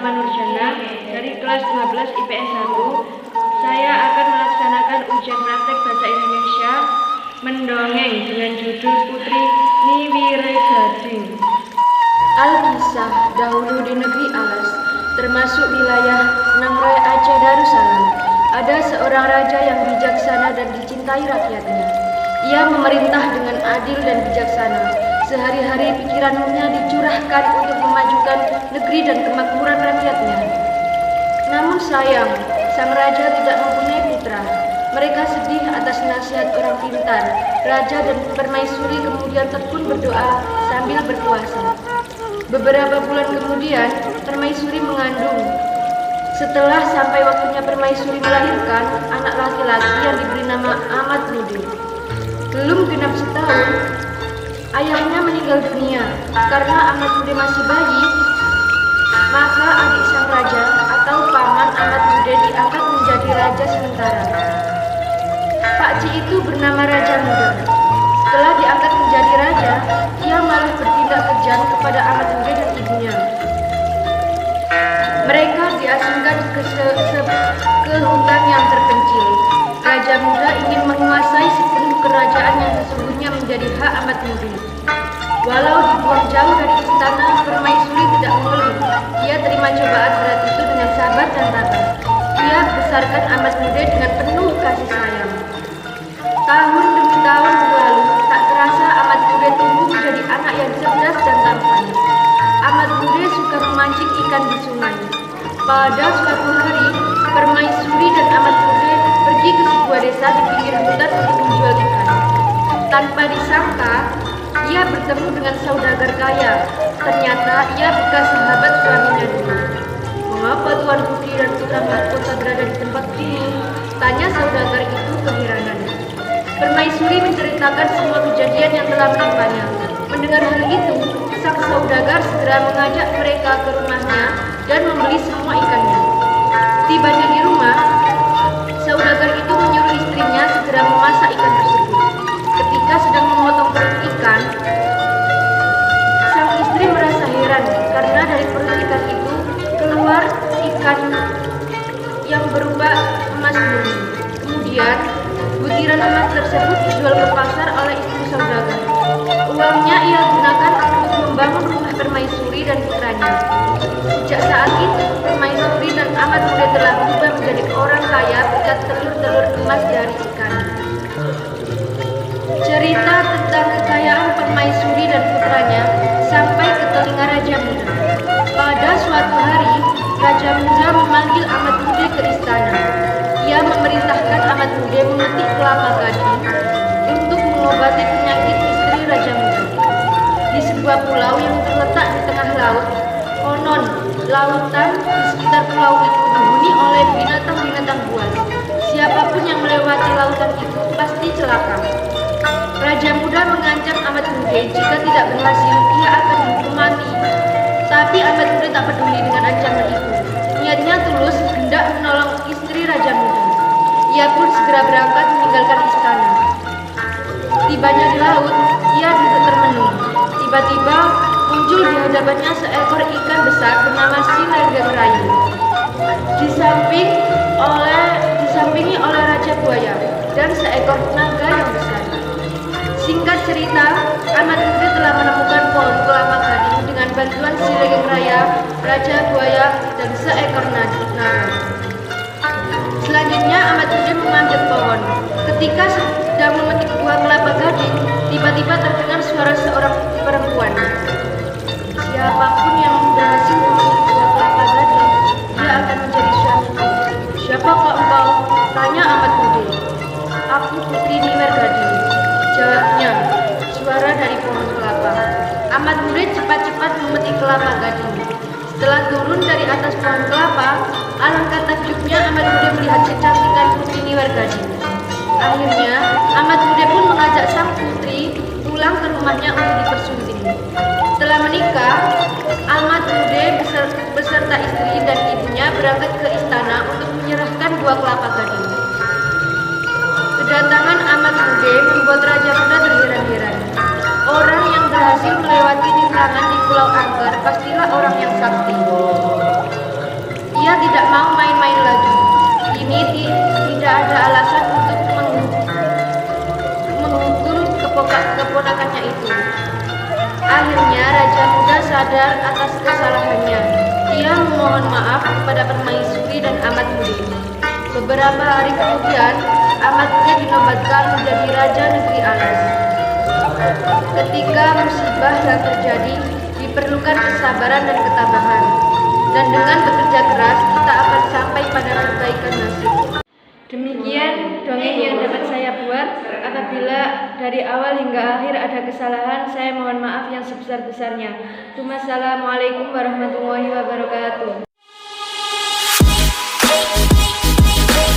Nova Nurjana dari kelas 12 IPS 1. Saya akan melaksanakan ujian praktek bahasa Indonesia mendongeng dengan judul Putri Niwiregading. Alkisah dahulu di negeri Alas, termasuk wilayah Nangrai Aceh Darussalam, ada seorang raja yang bijaksana dan dicintai rakyatnya. Ia memerintah dengan adil dan bijaksana. Sehari-hari pikirannya dicurahkan untuk memajukan negeri dan kemakmuran rakyatnya. Namun sayang, sang raja tidak mempunyai putra. Mereka sedih atas nasihat orang pintar. Raja dan permaisuri kemudian tekun berdoa sambil berpuasa. Beberapa bulan kemudian, permaisuri mengandung. Setelah sampai waktunya permaisuri melahirkan anak laki-laki yang diberi nama Ahmad Mude. Belum genap setahun, ayahnya meninggal dunia. Karena Ahmad Mude masih bayi, maka adik sang raja atau paman Ahmad Mude diangkat menjadi raja sementara. Pakcik itu bernama Raja Muda. Setelah diangkat menjadi raja, ia malah bertindak kejam kepada Ahmad Mude dan ibunya. Mereka diasingkan ke hutan yang terpencil. Raja Muda ingin menguasai sepenuh kerajaan yang sesungguhnya menjadi hak Ahmad Mude. Walau dibuang jauh dari istana, permaisuri tidak mengeluh. Ia terima cobaan berat itu dengan sabar dan tabah. Ia besarkan Ahmad Mude dengan penuh kasih sayang. Tahun demi tahun berlalu, tak terasa Ahmad Mude tumbuh menjadi anak yang cerdas dan tampan. Ahmad Mude suka memancing ikan di sungai. Pada suatu hari, permaisuri dan Ahmad Mude pergi ke sebuah desa di pinggir hutan untuk menjual ikan. Tanpa disangka, ia bertemu dengan saudagar kaya. Ternyata ia bekas sahabat suaminya dulu. "Mengapa Tuan Putri dan putra mahkota berada di tempat ini?" tanya saudagar itu keheranannya. Permaisuri menceritakan semua kejadian yang telah menimpanya. Mendengar hal itu, sang saudagar segera mengajak mereka ke rumahnya dan membeli semua ikannya. Tibanya di rumah, saudagar itu menyuruh istrinya segera memasak ikan tersebut. Ketika sedang memotong perut ikan, sang istri merasa heran karena dari perut ikan itu keluar ikan yang berupa emas murni. Kemudian, butiran emas tersebut dijual ke pasar oleh istri saudagar. Uangnya ia gunakan untuk membangun rumah permaisuri dan putranya. Sejak saat itu, permaisuri dan Ahmad Mude telah berubah menjadi orang kaya berkat telur-telur emas dari ikan. Cerita tentang kekayaan permaisuri dan putranya sampai ke telinga Raja Muda. Pada suatu hari, Raja Muda memanggil Ahmad Mude ke istana. Ia memerintahkan Ahmad Mude memetik kelapa gading untuk mengobati penyakit istri Raja Muda. Di sebuah pulau yang terletak di tengah laut, konon lautan di sekitar pulau itu dihuni oleh binatang-binatang buas. Siapapun yang melewati lautan itu pasti celaka. Raja Muda mengancam Ahmad Mude jika tidak berhasil ia akan dihukum mati. Tapi Ahmad Mude tak peduli dengan ancaman itu. Niatnya tulus hendak menolong istri Raja Muda. Ia pun segera berangkat meninggalkan istana. Tibanya di laut, ia duduk termenung. Tiba-tiba muncul di hadapannya seekor ikan besar bernama Silegeng-Rayu. Disampingi oleh Raja Buaya dan seekor naga yang besar. Singkat cerita, Ahmad Mude telah menemukan pohon kelapa gading dengan bantuan Silegeng-Raya, Raja Buaya, dan seekor naga. Selanjutnya Ahmad Mude memanjat pohon. Ketika sedang memetik buah kelapa gading, tiba-tiba terdengar suara seorang perempuan. "Siapapun yang berhasil memetik buah kelapa gading, dia akan menjadi suamiku." "Siapakah engkau?" tanya Ahmad Mude. "Aku Putri Niwiregading," jawabnya, suara dari pohon kelapa. Ahmad Mude cepat-cepat memetik kelapa gading. Setelah turun dari atas pohon kelapa, alangkah takjubnya Ahmad Mude melihat kecantikan Putri Niwiregading. Akhirnya, Ahmad Mude pun mengajak sang putri pulang ke rumahnya untuk dipersunting. Setelah menikah, Ahmad Mude beserta istri dan ibunya berangkat ke istana untuk menyerahkan buah kelapa gading. Kedatangan Ahmad Mude membuat Raja Muda terheran-heran. Orang yang berhasil melewati rintangan di Pulau Angker pastilah orang yang sakti. Ia memohon maaf kepada permaisuri dan Ahmad Mudi. Beberapa hari kemudian, Ahmad Mudi dinobatkan menjadi Raja Negeri Alas. Ketika musibah yang terjadi, diperlukan kesabaran dan ketabahan. Dan dengan bekerja keras, kita akan sampai pada perbaikan nasib. Demikian dongeng yang dapat saya buat. Apabila dari awal hingga akhir ada kesalahan, saya mohon maaf yang sebesar-besarnya. Wassalamualaikum warahmatullahi wabarakatuh.